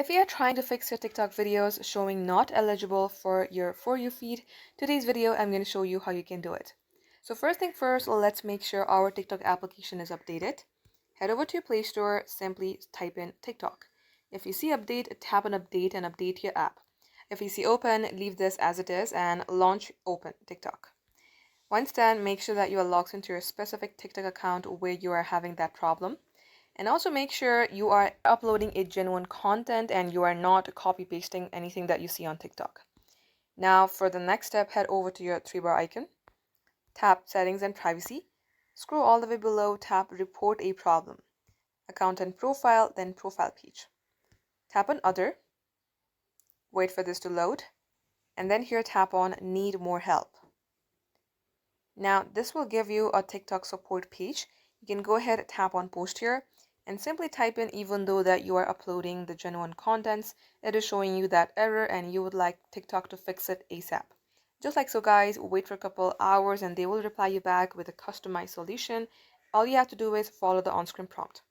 If you are trying to fix your TikTok videos showing not eligible for your For You feed, today's video I'm going to show you how you can do it. So first thing first, let's make sure our TikTok application is updated. Head over to your Play Store, simply type in TikTok. If you see update, tap on update and update your app. If you see open, leave this as it is and launch open TikTok. Once done, make sure that you are logged into your specific TikTok account where you are having that problem. And also make sure you are uploading a genuine content and you are not copy pasting anything that you see on TikTok. Now for the next step, head over to your 3-bar icon, tap settings and privacy, scroll all the way below, tap report a problem, account and profile, then profile page. Tap on other, wait for this to load, and then here tap on need more help. Now this will give you a TikTok support page. You can go ahead, tap on post here and simply type in, even though that you are uploading the genuine contents, it is showing you that error and you would like TikTok to fix it ASAP. Just like so guys, wait for a couple hours and they will reply you back with a customized solution. All you have to do is follow the on-screen prompt.